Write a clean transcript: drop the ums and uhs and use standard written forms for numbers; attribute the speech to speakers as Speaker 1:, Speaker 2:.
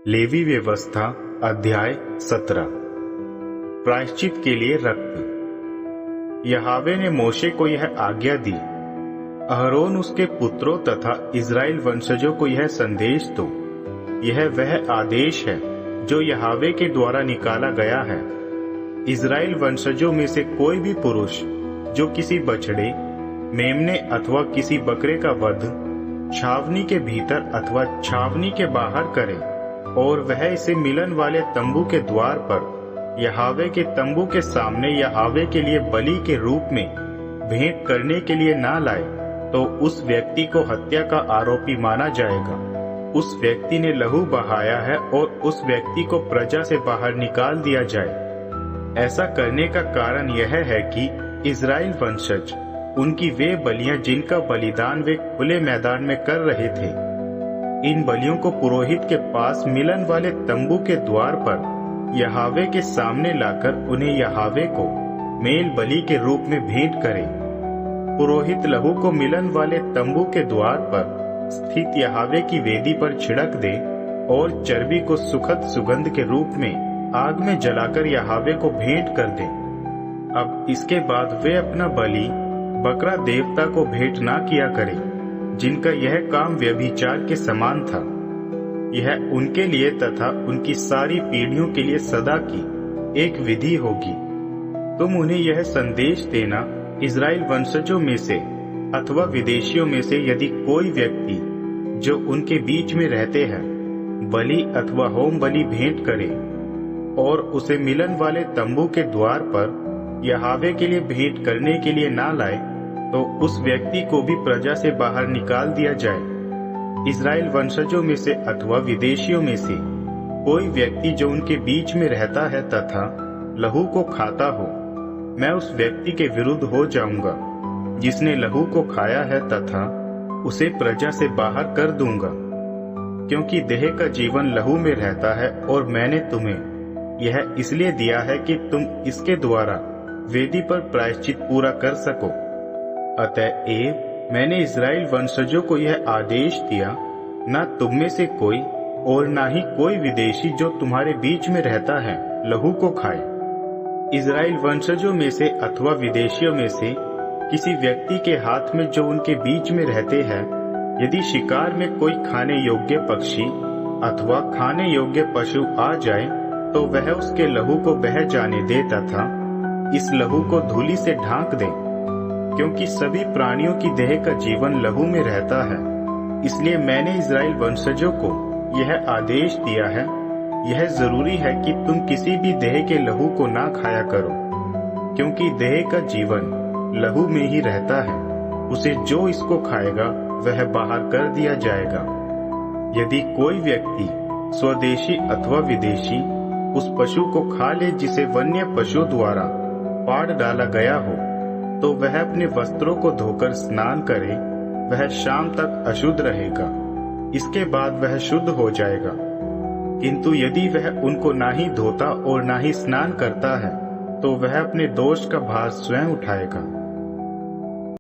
Speaker 1: Levy व्यवस्था अध्याय 17। प्रायश्चित के लिए रक्त। यहोवा ने मोशे को यह आज्ञा दी, अहरोन उसके पुत्रों तथा इस्राएल वंशजों को यह संदेश दो। यह वह आदेश है जो यहोवा के द्वारा निकाला गया है। इस्राएल वंशजों में से कोई भी पुरुष जो किसी बछड़े, मेमने अथवा किसी बकरे का वध छावनी के भीतर अथवा छावनी के बाहर करे और वह इसे मिलन वाले तंबू के द्वार पर यहोवा के तंबू के सामने यहोवा के लिए बलि के रूप में भेंट करने के लिए ना लाए, तो उस व्यक्ति को हत्या का आरोपी माना जाएगा। उस व्यक्ति ने लहू बहाया है और उस व्यक्ति को प्रजा से बाहर निकाल दिया जाए। ऐसा करने का कारण यह है कि इस्राएल वंशज उनकी वे बलियां जिनका बलिदान वे खुले मैदान में कर रहे थे, इन बलियों को पुरोहित के पास मिलन वाले तंबू के द्वार पर यहोवा के सामने लाकर उन्हें यहोवा को मेल बलि के रूप में भेंट करे। पुरोहित लहू को मिलन वाले तंबू के द्वार पर स्थित यहोवा की वेदी पर छिड़क दे और चर्बी को सुखद सुगंध के रूप में आग में जलाकर यहोवा को भेंट कर दे। अब इसके बाद वे अपना बलि बकरा देवता को भेंट ना किया करे, जिनका यह काम व्यभिचार के समान था। यह उनके लिए तथा उनकी सारी पीढ़ियों के लिए सदा की एक विधि होगी। तुम उन्हें यह संदेश देना, इस्राएल वंशजों में से अथवा विदेशियों में से यदि कोई व्यक्ति जो उनके बीच में रहते हैं बलि अथवा होम बलि भेंट करे और उसे मिलन वाले तंबू के द्वार पर यहोवा के लिए भेंट करने के लिए ना लाए, तो उस व्यक्ति को भी प्रजा से बाहर निकाल दिया जाए। इस्राएल वंशजों में से अथवा विदेशियों में से कोई व्यक्ति जो उनके बीच में रहता है तथा लहू को खाता हो, मैं उस व्यक्ति के विरुद्ध हो जाऊंगा जिसने लहू को खाया है तथा उसे प्रजा से बाहर कर दूंगा। क्योंकि देह का जीवन लहू में रहता है और मैंने तुम्हें यह इसलिए दिया है कि तुम इसके द्वारा वेदी पर प्रायश्चित पूरा कर सको। अतएव मैंने इस्राएल वंशजों को यह आदेश दिया, न तुम में से कोई और न ही कोई विदेशी जो तुम्हारे बीच में रहता है लहू को खाए। इस्राएल वंशजों में से अथवा विदेशियों में से किसी व्यक्ति के हाथ में जो उनके बीच में रहते हैं, यदि शिकार में कोई खाने योग्य पक्षी अथवा खाने योग्य पशु आ जाए, तो वह उसके लहू को बह जाने दे तथा इस लहू को धूली से ढांक दे। क्योंकि सभी प्राणियों की देह का जीवन लहू में रहता है, इसलिए मैंने इस्राएल वंशजों को यह आदेश दिया है। यह जरूरी है कि तुम किसी भी देह के लहू को ना खाया करो, क्योंकि देह का जीवन लहू में ही रहता है। उसे जो इसको खाएगा वह बाहर कर दिया जाएगा। यदि कोई व्यक्ति स्वदेशी अथवा विदेशी उस पशु को खा ले जिसे वन्य पशु द्वारा पाड़ डाला गया हो, तो वह अपने वस्त्रों को धोकर स्नान करे। वह शाम तक अशुद्ध रहेगा, इसके बाद वह शुद्ध हो जाएगा। किंतु यदि वह उनको ना ही धोता और ना ही स्नान करता है, तो वह अपने दोष का भार स्वयं उठाएगा।